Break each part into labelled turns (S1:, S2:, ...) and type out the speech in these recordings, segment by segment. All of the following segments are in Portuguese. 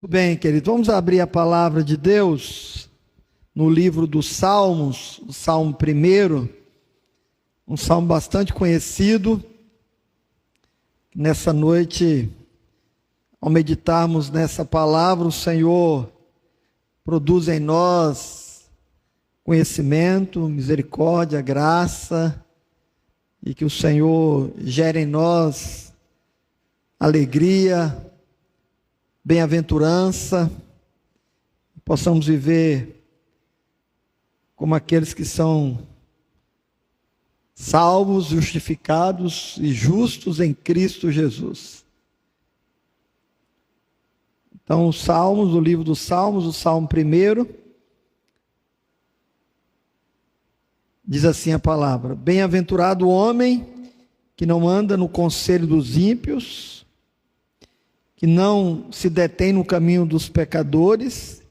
S1: Muito bem, querido, vamos abrir a palavra de Deus no livro dos Salmos, o Salmo 1, um salmo bastante conhecido. Nessa noite, ao meditarmos nessa palavra, o Senhor produz em nós conhecimento, misericórdia, graça, e que o Senhor gere em nós alegria, bem-aventurança, possamos viver como aqueles que são salvos, justificados e justos em Cristo Jesus. Então, os Salmos, o livro dos Salmos, o Salmo 1, diz assim a palavra: Bem-aventurado o homem que não anda no conselho dos ímpios, que não se detém no caminho dos pecadores,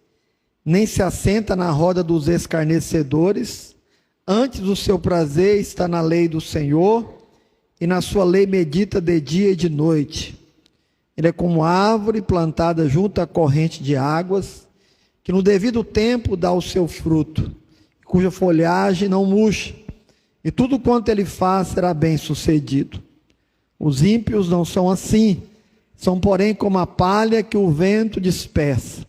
S1: nem se assenta na roda dos escarnecedores. Antes o seu prazer está na lei do Senhor, e na sua lei medita de dia e de noite. Ele é como árvore plantada junto à corrente de águas, que no devido tempo dá o seu fruto, cuja folhagem não murcha, e tudo quanto ele faz será bem sucedido. Os ímpios não são assim, são, porém, como a palha que o vento dispersa.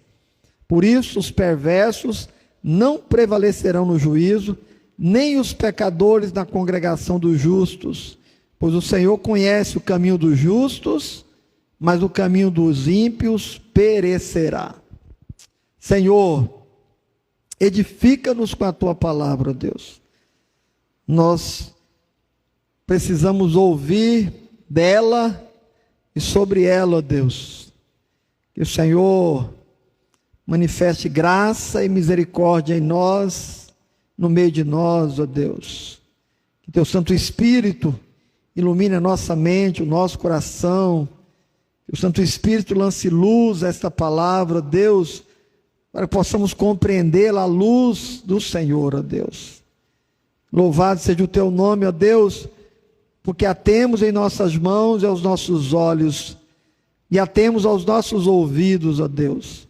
S1: Por isso, os perversos não prevalecerão no juízo, nem os pecadores na congregação dos justos, pois o Senhor conhece o caminho dos justos, mas o caminho dos ímpios perecerá. Senhor, edifica-nos com a tua palavra, Deus. Nós precisamos ouvir dela e sobre ela, ó Deus, que o Senhor manifeste graça e misericórdia em nós, no meio de nós, ó Deus. Que teu Santo Espírito ilumine a nossa mente, o nosso coração. Que o Santo Espírito lance luz a esta palavra, ó Deus, para que possamos compreendê-la à luz do Senhor, ó Deus. Louvado seja o teu nome, ó Deus, porque a temos em nossas mãos e aos nossos olhos, e a temos aos nossos ouvidos, ó Deus.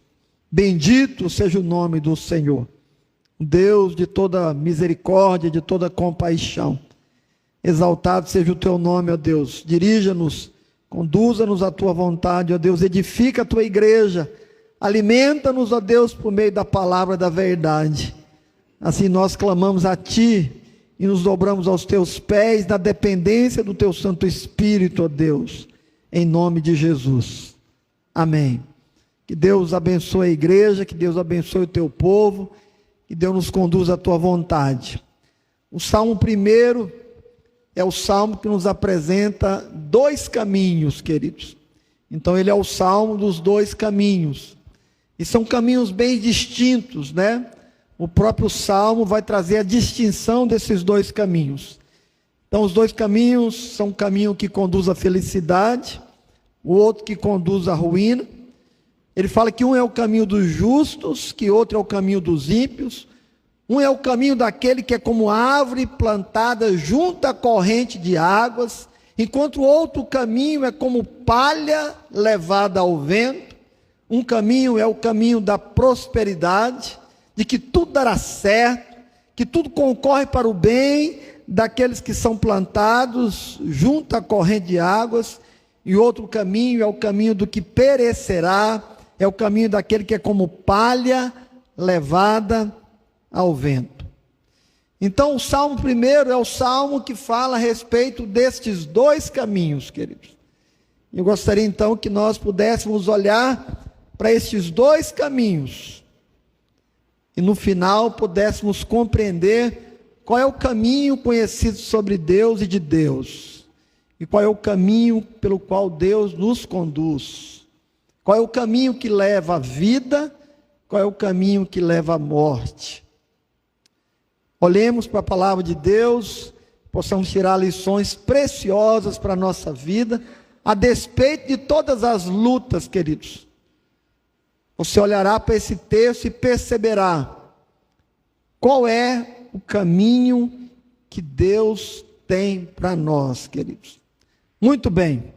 S1: Bendito seja o nome do Senhor, Deus de toda misericórdia, de toda compaixão. Exaltado seja o teu nome, ó Deus. Dirija-nos, conduza-nos à tua vontade, ó Deus. Edifica a tua igreja, alimenta-nos, ó Deus, por meio da palavra da verdade. Assim nós clamamos a ti e nos dobramos aos teus pés, na dependência do teu Santo Espírito, ó Deus, em nome de Jesus. Amém. Que Deus abençoe a igreja, que Deus abençoe o teu povo, que Deus nos conduza à tua vontade. O Salmo 1 é o Salmo que nos apresenta dois caminhos, queridos. Então ele é o Salmo dos dois caminhos. E são caminhos bem distintos, né? O próprio Salmo vai trazer a distinção desses dois caminhos. Então, os dois caminhos são um caminho que conduz à felicidade, o outro que conduz à ruína. Ele fala que um é o caminho dos justos, que outro é o caminho dos ímpios. Um é o caminho daquele que é como árvore plantada junto à corrente de águas, enquanto o outro caminho é como palha levada ao vento. Um caminho é o caminho da prosperidade, de que tudo dará certo, que tudo concorre para o bem daqueles que são plantados junto à corrente de águas. E outro caminho é o caminho do que perecerá, é o caminho daquele que é como palha levada ao vento. Então, o Salmo 1 é o Salmo que fala a respeito destes dois caminhos, queridos. Eu gostaria então que nós pudéssemos olhar para estes dois caminhos e no final pudéssemos compreender qual é o caminho conhecido sobre Deus e de Deus, e qual é o caminho pelo qual Deus nos conduz, qual é o caminho que leva à vida, qual é o caminho que leva à morte. Olhemos para a palavra de Deus, possamos tirar lições preciosas para a nossa vida, a despeito de todas as lutas, queridos. Você olhará para esse texto e perceberá qual é o caminho que Deus tem para nós, queridos. Muito bem.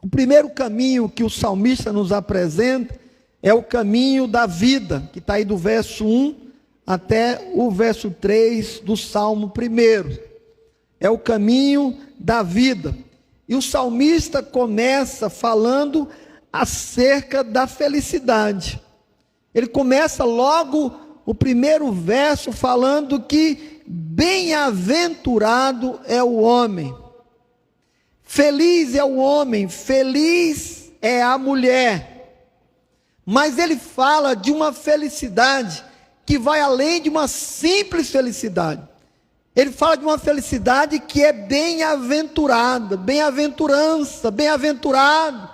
S1: O primeiro caminho que o salmista nos apresenta é o caminho da vida, que está aí do verso 1 até o verso 3 do Salmo 1. É o caminho da vida. E o salmista começa falando acerca da felicidade. Ele começa logo o primeiro verso falando que bem-aventurado é o homem. Feliz é o homem, feliz é a mulher. Mas ele fala de uma felicidade que vai além de uma simples felicidade. Ele fala de uma felicidade que é bem-aventurada, bem-aventurança, bem-aventurado,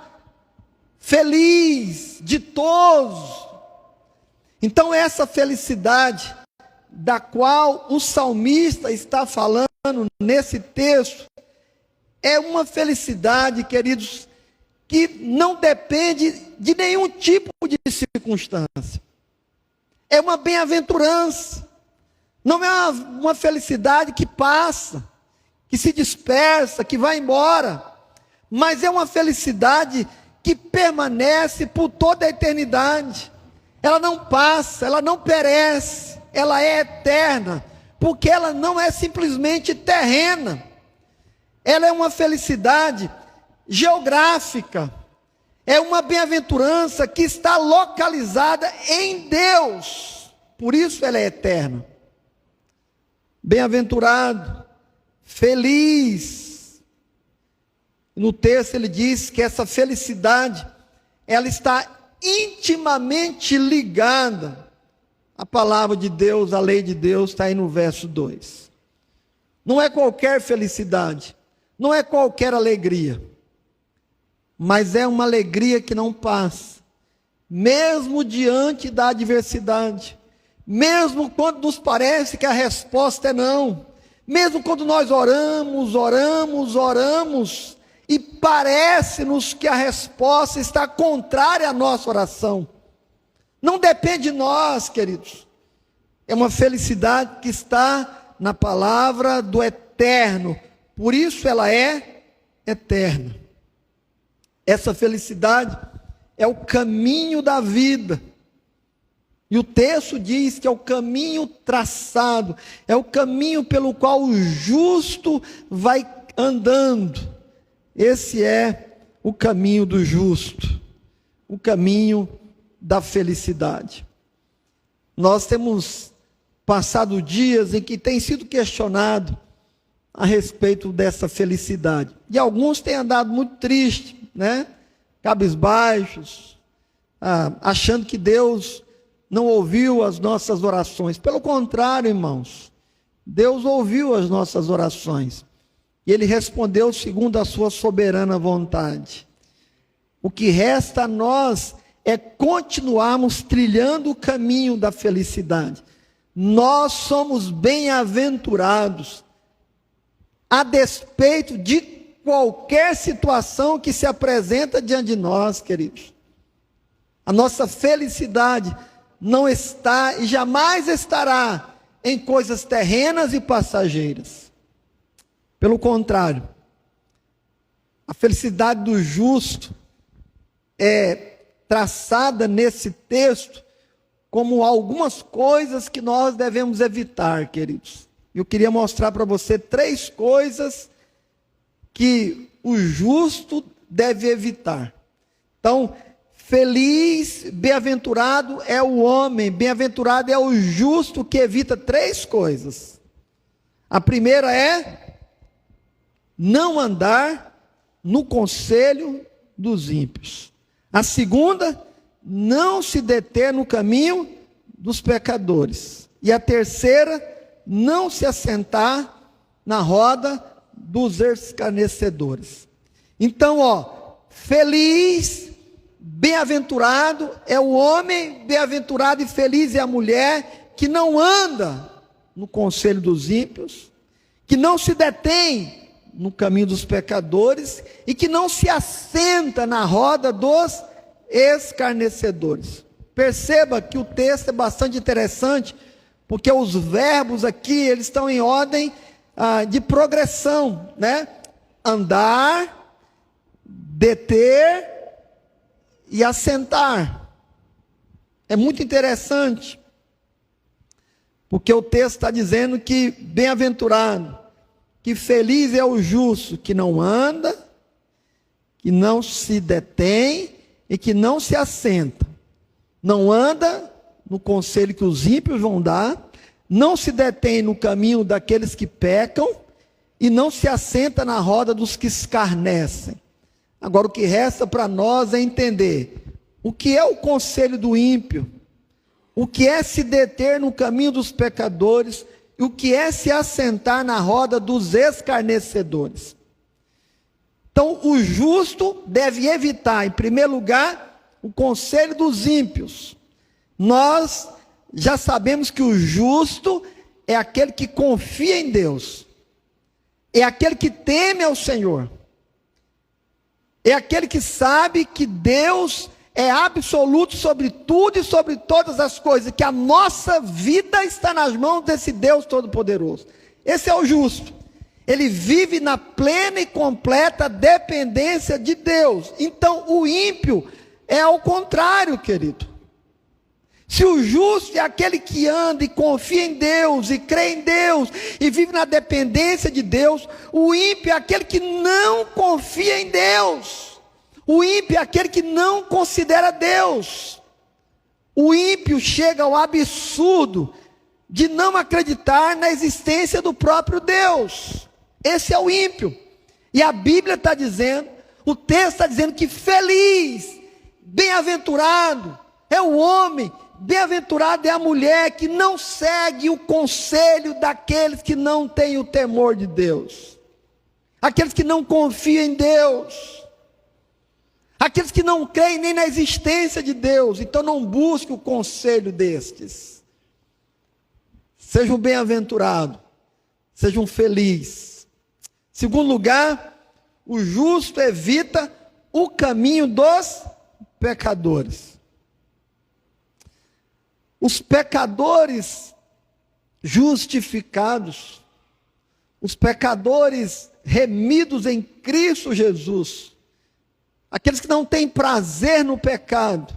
S1: feliz, ditoso. Então essa felicidade da qual o salmista está falando nesse texto, é uma felicidade, queridos, que não depende de nenhum tipo de circunstância. É uma bem-aventurança. Não é uma felicidade que passa, que se dispersa, que vai embora. Mas é uma felicidade que permanece por toda a eternidade. Ela não passa, ela não perece, ela é eterna. Porque ela não é simplesmente terrena. Ela é uma felicidade geográfica. É uma bem-aventurança que está localizada em Deus. Por isso ela é eterna. Bem-aventurado, feliz. No texto ele diz que essa felicidade, ela está intimamente ligada à palavra de Deus, à lei de Deus, está aí no verso 2. Não é qualquer felicidade, não é qualquer alegria, mas é uma alegria que não passa, mesmo diante da adversidade, mesmo quando nos parece que a resposta é não, mesmo quando nós oramos, e parece-nos que a resposta está contrária à nossa oração. Não depende de nós, queridos. É uma felicidade que está na palavra do eterno. Por isso ela é eterna. Essa felicidade é o caminho da vida. E o texto diz que é o caminho traçado, é o caminho pelo qual o justo vai andando. Esse é o caminho do justo, o caminho da felicidade. Nós temos passado dias em que tem sido questionado a respeito dessa felicidade. E alguns têm andado muito tristes, né? Cabisbaixos, achando que Deus não ouviu as nossas orações. Pelo contrário, irmãos, Deus ouviu as nossas orações. E Ele respondeu segundo a sua soberana vontade. O que resta a nós é continuarmos trilhando o caminho da felicidade. Nós somos bem-aventurados, a despeito de qualquer situação que se apresenta diante de nós, queridos. A nossa felicidade não está e jamais estará em coisas terrenas e passageiras. Pelo contrário, a felicidade do justo é traçada nesse texto como algumas coisas que nós devemos evitar, queridos. Eu queria mostrar para você 3 coisas que o justo deve evitar. Então, feliz, bem-aventurado é o homem, bem-aventurado é o justo que evita 3 coisas. A primeira é não andar no conselho dos ímpios. A segunda, não se deter no caminho dos pecadores. E a terceira, não se assentar na roda dos escarnecedores. Então, feliz, bem-aventurado é o homem, bem-aventurado e feliz é a mulher que não anda no conselho dos ímpios, que não se detém no caminho dos pecadores e que não se assenta na roda dos escarnecedores. Perceba que o texto é bastante interessante, porque os verbos aqui, eles estão em ordem de progressão, né? Andar, deter e assentar. É muito interessante, porque o texto está dizendo que bem-aventurado, que feliz é o justo, que não anda, que não se detém e que não se assenta. Não anda no conselho que os ímpios vão dar, não se detém no caminho daqueles que pecam e não se assenta na roda dos que escarnecem. Agora, o que resta para nós é entender o que é o conselho do ímpio, o que é se deter no caminho dos pecadores e o que é se assentar na roda dos escarnecedores. Então, o justo deve evitar, em primeiro lugar, o conselho dos ímpios. Nós já sabemos que o justo é aquele que confia em Deus, é aquele que teme ao Senhor, é aquele que sabe que Deus é absoluto sobre tudo e sobre todas as coisas, que a nossa vida está nas mãos desse Deus Todo-Poderoso. Esse é o justo. Ele vive na plena e completa dependência de Deus. Então, o ímpio é ao contrário, querido. Se o justo é aquele que anda e confia em Deus, e crê em Deus, e vive na dependência de Deus, o ímpio é aquele que não confia em Deus. O ímpio é aquele que não considera Deus. O ímpio chega ao absurdo de não acreditar na existência do próprio Deus. Esse é o ímpio. E a Bíblia está dizendo, o texto está dizendo que feliz, bem-aventurado é o homem, bem-aventurado é a mulher que não segue o conselho daqueles que não têm o temor de Deus, aqueles que não confiam em Deus, aqueles que não creem nem na existência de Deus. Então não busque o conselho destes. Sejam bem-aventurados, sejam felizes. Segundo lugar, o justo evita o caminho dos pecadores. Os pecadores justificados, os pecadores remidos em Cristo Jesus, aqueles que não têm prazer no pecado,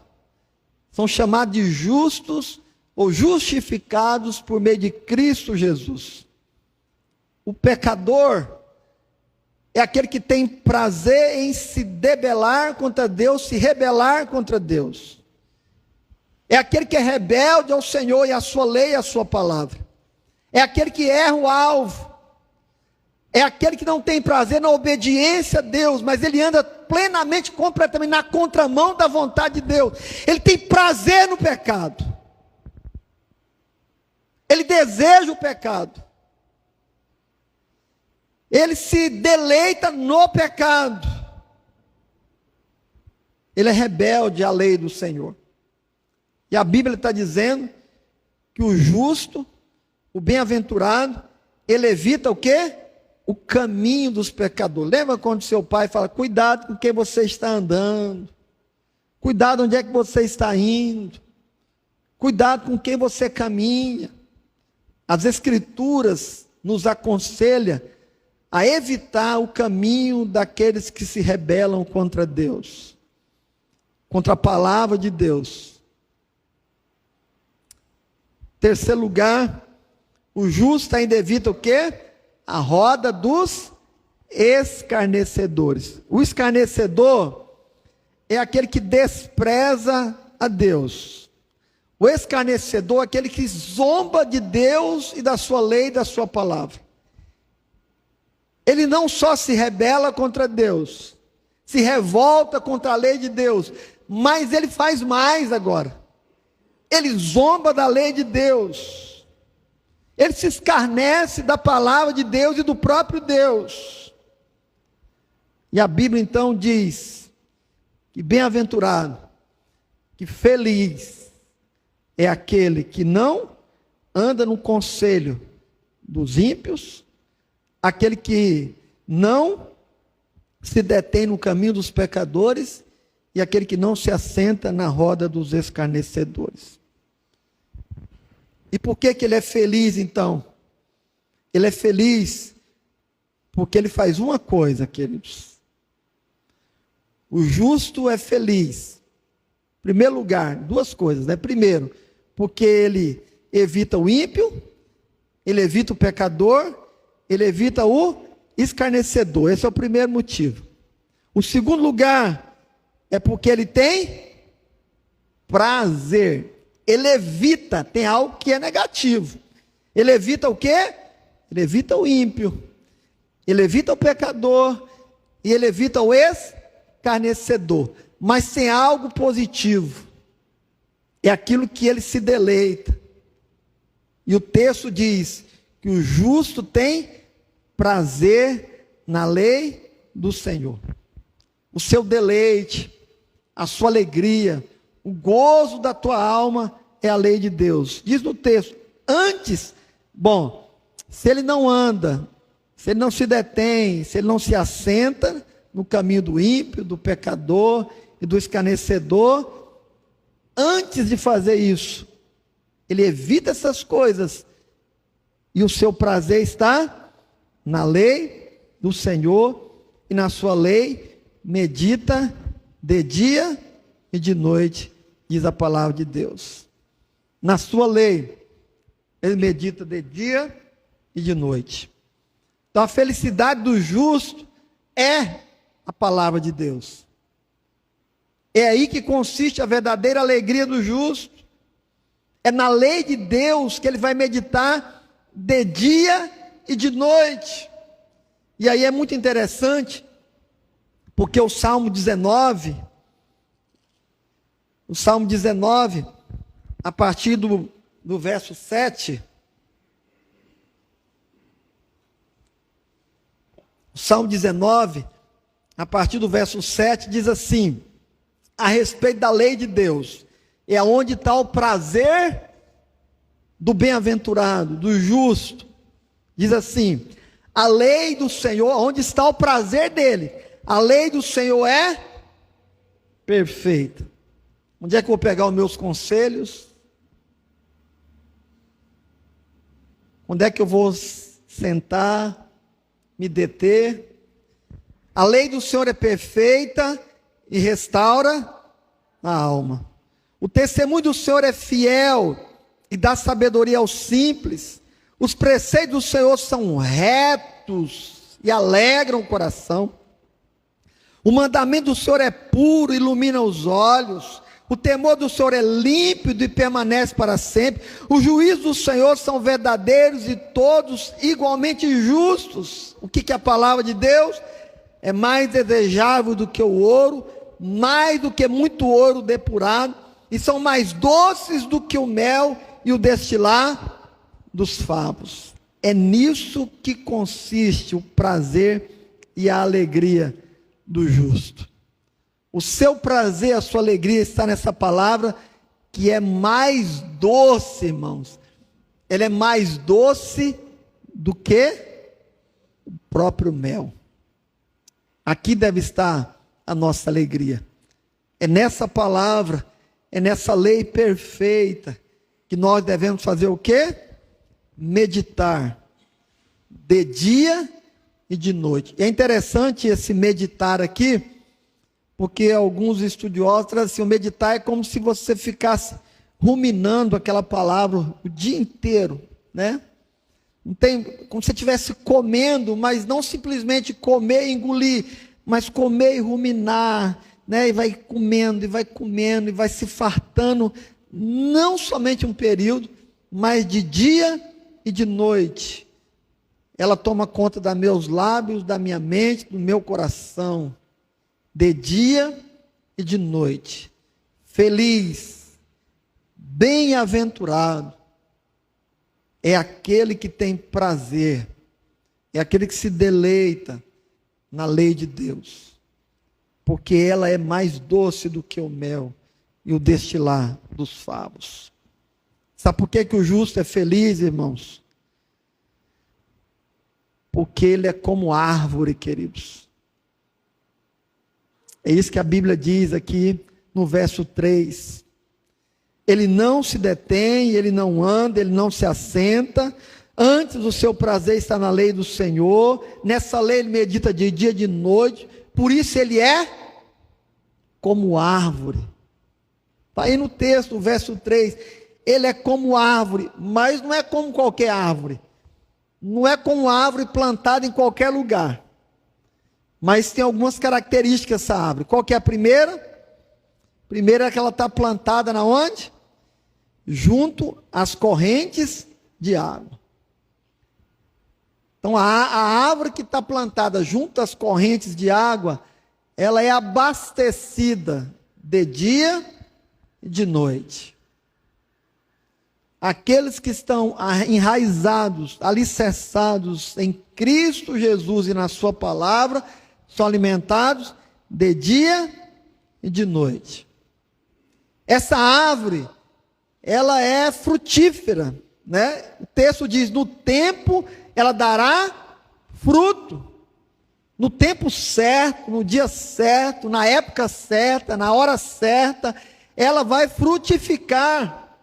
S1: são chamados de justos ou justificados por meio de Cristo Jesus. O pecador é aquele que tem prazer em se debelar contra Deus, se rebelar contra Deus. É aquele que é rebelde ao Senhor e à sua lei e à sua palavra. É aquele que erra o alvo. É aquele que não tem prazer na obediência a Deus, mas ele anda plenamente, completamente na contramão da vontade de Deus. Ele tem prazer no pecado. Ele deseja o pecado. Ele se deleita no pecado. Ele é rebelde à lei do Senhor. E a Bíblia está dizendo que o justo, o bem-aventurado, ele evita o quê? O caminho dos pecadores. Lembra quando seu pai fala, cuidado com quem você está andando, cuidado onde é que você está indo, cuidado com quem você caminha. As Escrituras nos aconselham a evitar o caminho daqueles que se rebelam contra Deus, contra a palavra de Deus. Terceiro lugar, o justo ainda evita o quê? A roda dos escarnecedores. O escarnecedor é aquele que despreza a Deus. O escarnecedor é aquele que zomba de Deus e da sua lei e da sua palavra. Ele não só se rebela contra Deus, se revolta contra a lei de Deus, mas ele faz mais agora. Ele zomba da lei de Deus. Ele se escarnece da palavra de Deus e do próprio Deus. E a Bíblia então diz que bem-aventurado, que feliz é aquele que não anda no conselho dos ímpios, aquele que não se detém no caminho dos pecadores e aquele que não se assenta na roda dos escarnecedores. E por que ele é feliz então? Ele é feliz porque ele faz uma coisa, queridos. O justo é feliz Primeiro lugar, duas coisas, né? Primeiro, porque ele evita o ímpio, ele evita o pecador, ele evita o escarnecedor. Esse é o primeiro motivo. O segundo lugar é porque ele tem prazer. Ele evita, tem algo que é negativo. Ele evita o quê? Ele evita o ímpio, ele evita o pecador e ele evita o escarnecedor. Mas tem algo positivo. É aquilo que ele se deleita. E o texto diz que o justo tem prazer na lei do Senhor. O seu deleite, a sua alegria, o gozo da tua alma é a lei de Deus. Diz no texto, antes, se ele não anda, se ele não se detém, se ele não se assenta no caminho do ímpio, do pecador e do escarnecedor, antes de fazer isso, ele evita essas coisas, e o seu prazer está na lei do Senhor, e na sua lei medita de dia e de noite, diz a palavra de Deus. Na sua lei, ele medita de dia e de noite. Então a felicidade do justo é a palavra de Deus. É aí que consiste a verdadeira alegria do justo. É na lei de Deus que ele vai meditar de dia e de noite. E aí é muito interessante, porque o Salmo 19, a partir do verso 7, o Salmo 19, a partir do verso 7, diz assim, a respeito da lei de Deus, é onde está o prazer do bem-aventurado, do justo. Diz assim, a lei do Senhor, onde está o prazer dele, a lei do Senhor é perfeita. Onde é que eu vou pegar os meus conselhos? Onde é que eu vou sentar, me deter? A lei do Senhor é perfeita e restaura a alma. O testemunho do Senhor é fiel e dá sabedoria aos simples. Os preceitos do Senhor são retos e alegram o coração. O mandamento do Senhor é puro, ilumina os olhos. O temor do Senhor é límpido e permanece para sempre. Os juízos do Senhor são verdadeiros e todos igualmente justos. O que é a palavra de Deus? É mais desejável do que o ouro, mais do que muito ouro depurado, e são mais doces do que o mel e o destilar dos favos. É nisso que consiste o prazer e a alegria do justo. O seu prazer, a sua alegria está nessa palavra que é mais doce, irmãos. Ela é mais doce do que o próprio mel. Aqui deve estar a nossa alegria. É nessa palavra, é nessa lei perfeita que nós devemos fazer o quê? Meditar de dia e de noite. E é interessante esse meditar aqui, porque alguns estudiosos trazem assim, o meditar é como se você ficasse ruminando aquela palavra o dia inteiro, né? Não tem, como se você estivesse comendo, mas não simplesmente comer e engolir, mas comer e ruminar, né? E vai comendo, e vai se fartando, não somente um período, mas de dia e de noite. Ela toma conta dos meus lábios, da minha mente, do meu coração, de dia e de noite. Feliz, bem-aventurado, é aquele que tem prazer, é aquele que se deleita na lei de Deus, porque ela é mais doce do que o mel e o destilar dos favos. Sabe por que o justo é feliz, irmãos? Porque ele é como árvore, queridos. É isso que a Bíblia diz aqui no verso 3. Ele não se detém, ele não anda, ele não se assenta. Antes o seu prazer está na lei do Senhor. Nessa lei ele medita de dia e de noite. Por isso ele é como árvore Está aí no texto, verso 3. Ele é como árvore, mas não é como qualquer árvore. Não é como árvore plantada em qualquer lugar. Mas tem algumas características essa árvore. Qual que é a primeira? A primeira é que ela está plantada na onde? Junto às correntes de água. Então a árvore que está plantada junto às correntes de água, ela é abastecida de dia e de noite. Aqueles que estão enraizados, alicerçados em Cristo Jesus e na sua palavra, são alimentados de dia e de noite. Essa árvore, ela é frutífera, né? O texto diz, no tempo ela dará fruto. No tempo certo, no dia certo, na época certa, na hora certa, ela vai frutificar.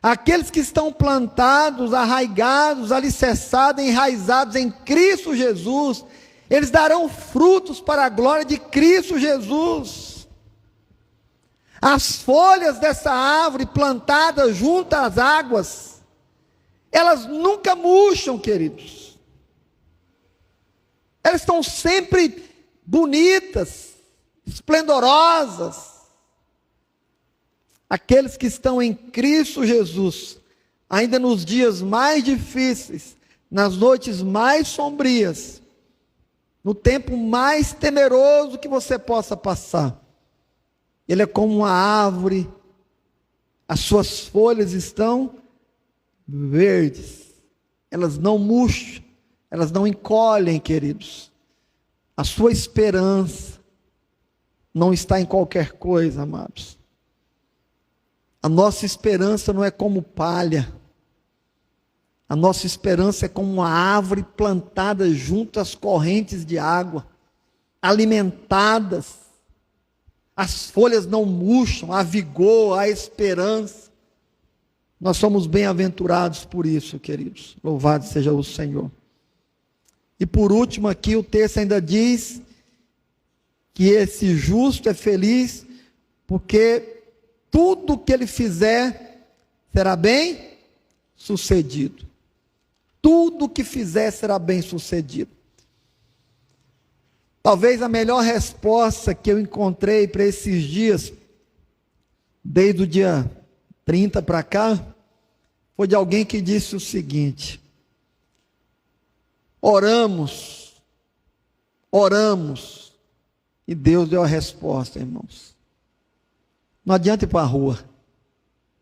S1: Aqueles que estão plantados, arraigados, alicerçados, enraizados em Cristo Jesus, eles darão frutos para a glória de Cristo Jesus. As folhas dessa árvore plantada junto às águas, elas nunca murcham, queridos. Elas estão sempre bonitas, esplendorosas. Aqueles que estão em Cristo Jesus, ainda nos dias mais difíceis, nas noites mais sombrias, no tempo mais temeroso que você possa passar, ele é como uma árvore, as suas folhas estão verdes, elas não murcham, elas não encolhem, queridos. A sua esperança não está em qualquer coisa, amados. A nossa esperança não é como palha. A nossa esperança é como uma árvore plantada junto às correntes de água, alimentadas. As folhas não murcham, há vigor, há esperança. Nós somos bem-aventurados por isso, queridos. Louvado seja o Senhor. E por último aqui o texto ainda diz que esse justo é feliz porque tudo que ele fizer será bem sucedido. Tudo que fizer será bem sucedido. Talvez a melhor resposta que eu encontrei para esses dias, desde o dia 30 para cá, foi de alguém que disse o seguinte: oramos, e Deus deu a resposta, irmãos. Não adianta ir para a rua.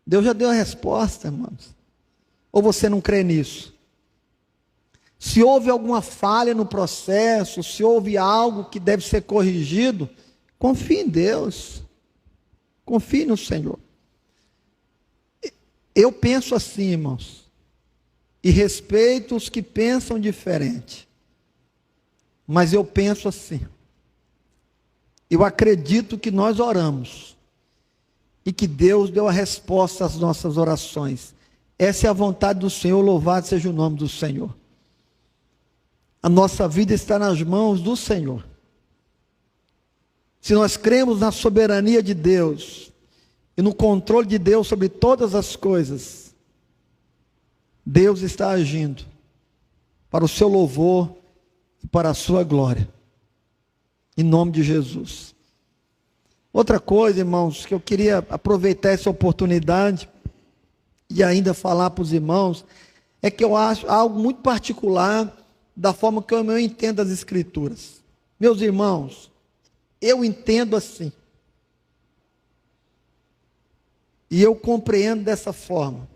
S1: Deus já deu a resposta, irmãos. Ou você não crê nisso? Se houve alguma falha no processo, se houve algo que deve ser corrigido, confie em Deus. Confie no Senhor. Eu penso assim, irmãos, e respeito os que pensam diferente. Mas eu penso assim. Eu acredito que nós oramos e que Deus deu a resposta às nossas orações. Essa é a vontade do Senhor, louvado seja o nome do Senhor. A nossa vida está nas mãos do Senhor. Se nós cremos na soberania de Deus e no controle de Deus sobre todas as coisas, Deus está agindo para o seu louvor e para a sua glória. Em nome de Jesus. Outra coisa, irmãos, que eu queria aproveitar essa oportunidade e ainda falar para os irmãos, é que eu acho algo muito particular da forma que eu entendo as Escrituras. Meus irmãos, eu entendo assim. E eu compreendo dessa forma.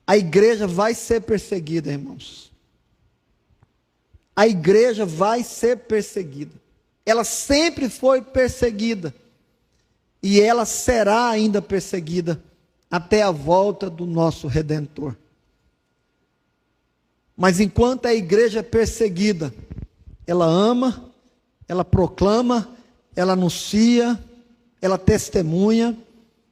S1: A igreja vai ser perseguida, irmãos. A igreja vai ser perseguida. Ela sempre foi perseguida. E ela será ainda perseguida até a volta do nosso Redentor. Mas enquanto a igreja é perseguida, ela ama, ela proclama, ela anuncia, ela testemunha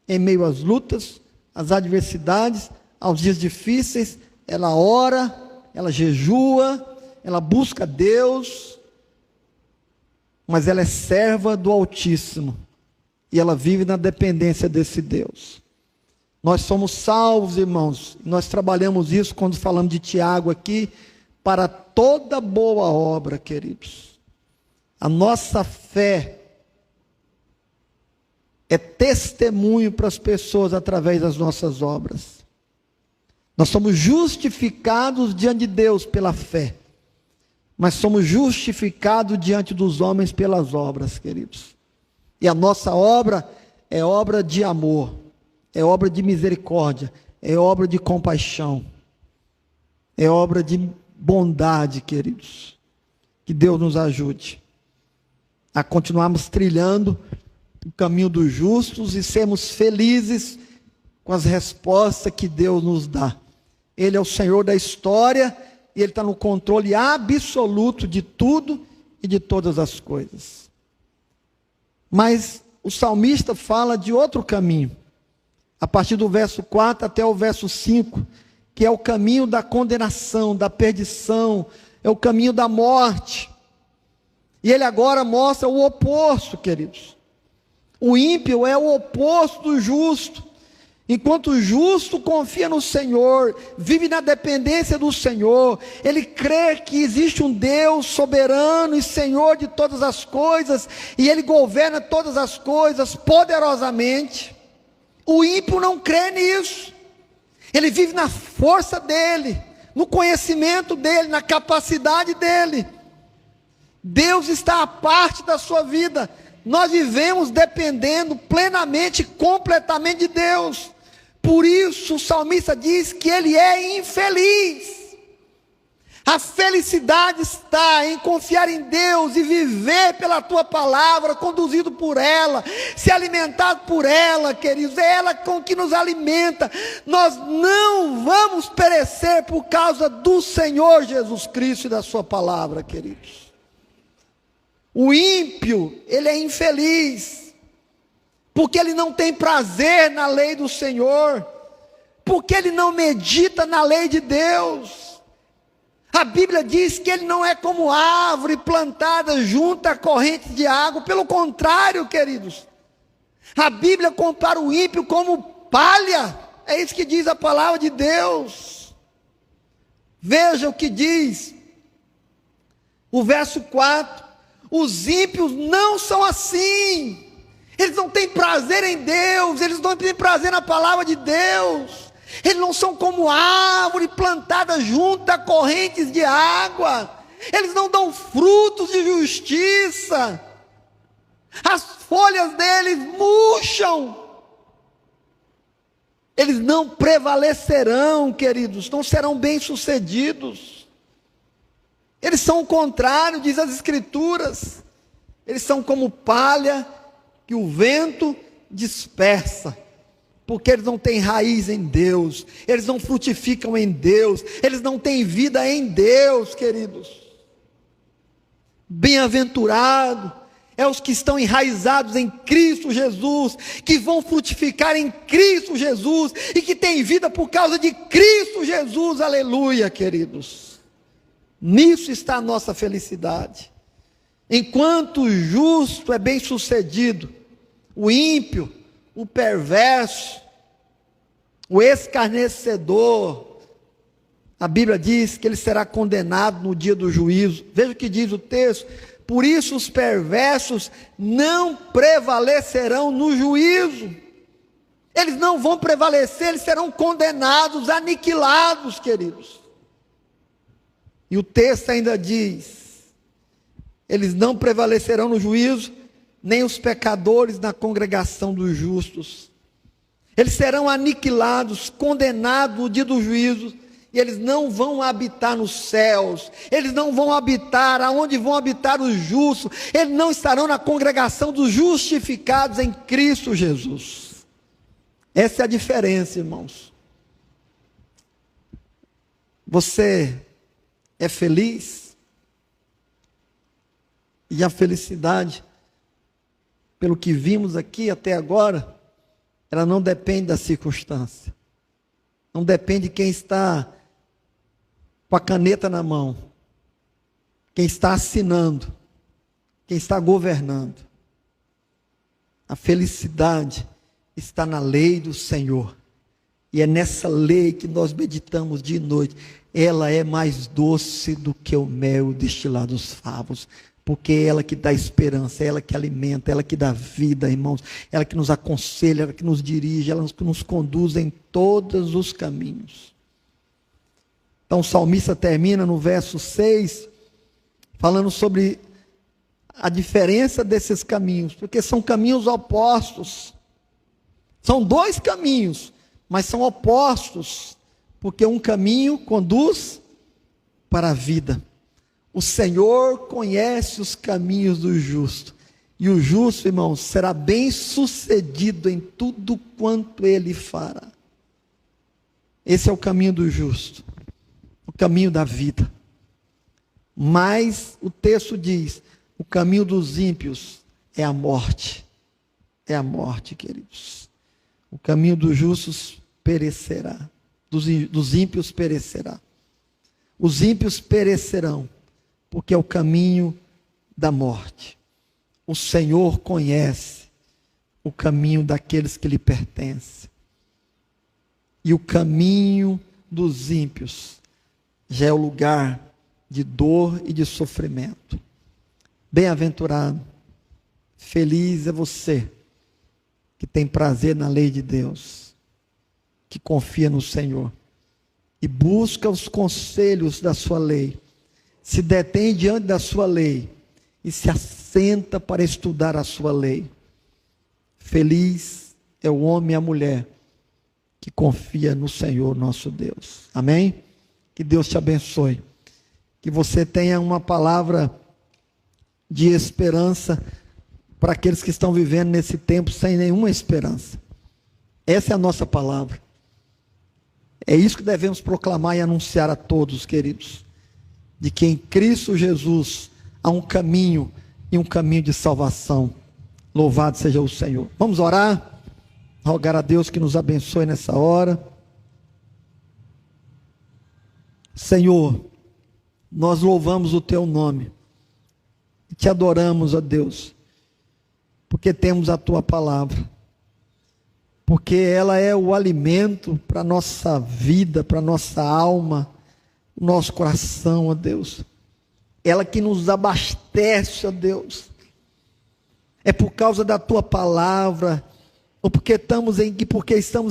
S1: em meio às lutas, às adversidades, aos dias difíceis, ela ora, ela jejua, ela busca Deus, mas ela é serva do Altíssimo. e ela vive na dependência desse Deus. Nós somos salvos, irmãos. Nós trabalhamos isso quando falamos de Tiago aqui, para toda boa obra, queridos. A nossa fé é testemunho para as pessoas através das nossas obras. Nós somos justificados diante de Deus pela fé, mas somos justificados diante dos homens pelas obras, queridos. E a nossa obra é obra de amor, é obra de misericórdia, é obra de compaixão, é obra de bondade, queridos. Que Deus nos ajude a continuarmos trilhando o caminho dos justos e sermos felizes com as respostas que Deus nos dá. Ele é o Senhor da história e Ele está no controle absoluto de tudo e de todas as coisas. Mas o salmista fala de outro caminho, a partir do verso 4 até o verso 5, que é o caminho da condenação, da perdição, é o caminho da morte. E ele agora mostra o oposto, queridos. O ímpio é o oposto do justo. Enquanto o justo confia no Senhor, vive na dependência do Senhor, ele crê que existe um Deus soberano e Senhor de todas as coisas, e Ele governa todas as coisas poderosamente. O ímpio não crê nisso. Ele vive na força dele, no conhecimento dele, na capacidade dele. Deus está à parte da sua vida. Nós vivemos dependendo plenamente, completamente de Deus. Por isso o salmista diz que ele é infeliz. A felicidade está em confiar em Deus e viver pela tua palavra, conduzido por ela, se alimentado por ela, queridos. É ela com que nos alimenta. Nós não vamos perecer por causa do Senhor Jesus Cristo e da sua palavra, queridos. O ímpio, ele é infeliz, porque ele não tem prazer na lei do Senhor, porque ele não medita na lei de Deus. A Bíblia diz que ele não é como árvore plantada junto à corrente de água. Pelo contrário, queridos, a Bíblia compara o ímpio como palha. É isso que diz a palavra de Deus. Veja o que diz o verso 4. Os ímpios não são assim. Eles não têm prazer em Deus, eles não têm prazer na palavra de Deus. Eles não são como árvore plantada junto a correntes de água. Eles não dão frutos de justiça. As folhas deles murcham. Eles não prevalecerão, queridos, não serão bem-sucedidos. Eles são o contrário, diz as Escrituras. Eles são como palha que o vento dispersa. Porque eles não têm raiz em Deus, eles não frutificam em Deus, eles não têm vida em Deus, queridos. Bem-aventurado é os que estão enraizados em Cristo Jesus, que vão frutificar em Cristo Jesus, e que têm vida por causa de Cristo Jesus, aleluia, queridos. Nisso está a nossa felicidade. Enquanto o justo é bem-sucedido, o ímpio, o perverso, o escarnecedor, a Bíblia diz que ele será condenado no dia do juízo. Veja o que diz o texto: por isso os perversos não prevalecerão no juízo. Eles não vão prevalecer, eles serão condenados, aniquilados, queridos. E o texto ainda diz: eles não prevalecerão no juízo, nem os pecadores na congregação dos justos. Eles serão aniquilados, condenados no dia do juízo, e eles não vão habitar nos céus, eles não vão habitar aonde vão habitar os justos, eles não estarão na congregação dos justificados em Cristo Jesus. Essa é a diferença, irmãos. Você é feliz? E a felicidade, pelo que vimos aqui até agora, ela não depende da circunstância, não depende de quem está com a caneta na mão, quem está assinando, quem está governando. A felicidade está na lei do Senhor. E é nessa lei que nós meditamos dia e noite. Ela é mais doce do que o mel destilado dos favos. Porque é ela que dá esperança, é ela que alimenta, é ela que dá vida, irmãos. É ela que nos aconselha, é ela que nos dirige, é ela que nos conduz em todos os caminhos. Então o salmista termina no verso 6, falando sobre a diferença desses caminhos. Porque são caminhos opostos. São dois caminhos, mas são opostos. Porque um caminho conduz para a vida. O Senhor conhece os caminhos do justo. E o justo, irmãos, será bem sucedido em tudo quanto ele fará. Esse é o caminho do justo. O caminho da vida. Mas o texto diz, o caminho dos ímpios é a morte. É a morte, queridos. O caminho dos justos perecerá. Dos ímpios perecerá. Os ímpios perecerão. Porque é o caminho da morte. O Senhor conhece o caminho daqueles que lhe pertencem. E o caminho dos ímpios já é o lugar de dor e de sofrimento. Bem-aventurado, feliz é você que tem prazer na lei de Deus, que confia no Senhor e busca os conselhos da sua lei. Se detém diante da sua lei e se assenta para estudar a sua lei. Feliz é o homem e a mulher que confia no Senhor nosso Deus. Amém? Que Deus te abençoe. Que você tenha uma palavra de esperança para aqueles que estão vivendo nesse tempo sem nenhuma esperança. Essa é a nossa palavra. É isso que devemos proclamar e anunciar a todos, queridos. De que em Cristo Jesus há um caminho e um caminho de salvação. Louvado seja o Senhor. Vamos orar, rogar a Deus que nos abençoe nessa hora. Senhor, nós louvamos o Teu nome e Te adoramos, ó Deus, porque temos a Tua palavra, porque ela é o alimento para a nossa vida, para a nossa alma, o nosso coração, ó Deus. Ela que nos abastece, ó Deus. É por causa da Tua palavra, ou porque estamos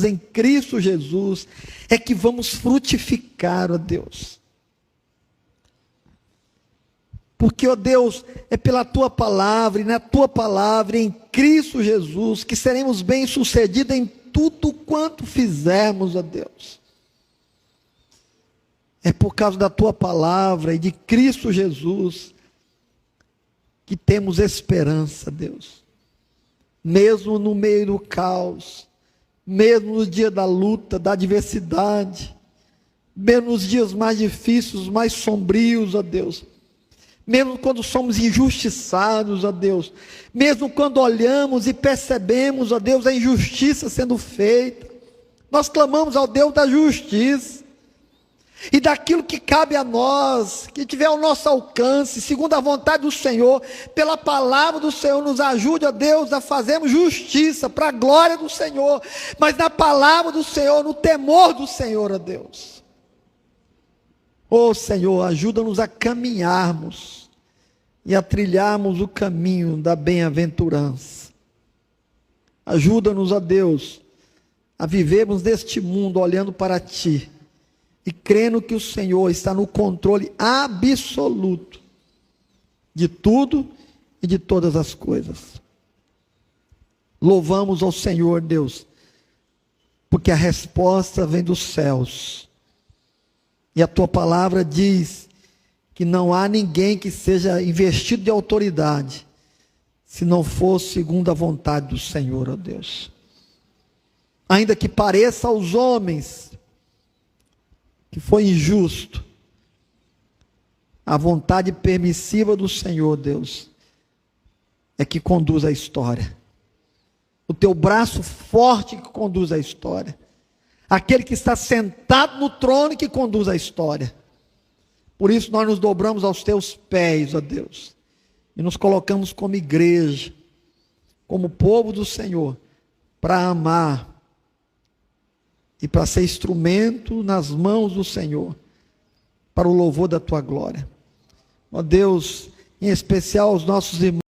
S1: em Cristo Jesus, é que vamos frutificar, ó Deus. Porque, ó Deus, é pela Tua palavra, e na Tua palavra, em Cristo Jesus, que seremos bem-sucedidos em tudo quanto fizermos, ó Deus. É por causa da Tua palavra e de Cristo Jesus que temos esperança, Deus. Mesmo no meio do caos, mesmo no dia da luta, da adversidade, mesmo nos dias mais difíceis, mais sombrios, ó Deus. Mesmo quando somos injustiçados, ó Deus. Mesmo quando olhamos e percebemos, ó Deus, a injustiça sendo feita. Nós clamamos ao Deus da justiça. E daquilo que cabe a nós, que tiver ao nosso alcance, segundo a vontade do Senhor, pela palavra do Senhor, nos ajude, ó Deus, a fazermos justiça, para a glória do Senhor, mas na palavra do Senhor, no temor do Senhor, ó Deus. Ó Senhor, ajuda-nos a caminharmos e a trilharmos o caminho da bem-aventurança. Ajuda-nos, ó Deus, a vivermos neste mundo olhando para Ti, e crendo que o Senhor está no controle absoluto de tudo e de todas as coisas. Louvamos ao Senhor, Deus, porque a resposta vem dos céus. E a Tua palavra diz que não há ninguém que seja investido de autoridade, se não for segundo a vontade do Senhor, ó Deus. Ainda que pareça aos homens que foi injusto, a vontade permissiva do Senhor, Deus, é que conduz a história. O Teu braço forte que conduz a história. Aquele que está sentado no trono que conduz a história. Por isso nós nos dobramos aos Teus pés, ó Deus, e nos colocamos como igreja, como povo do Senhor, para amar e para ser instrumento nas mãos do Senhor, para o louvor da tua glória. Ó Deus, em especial os nossos irmãos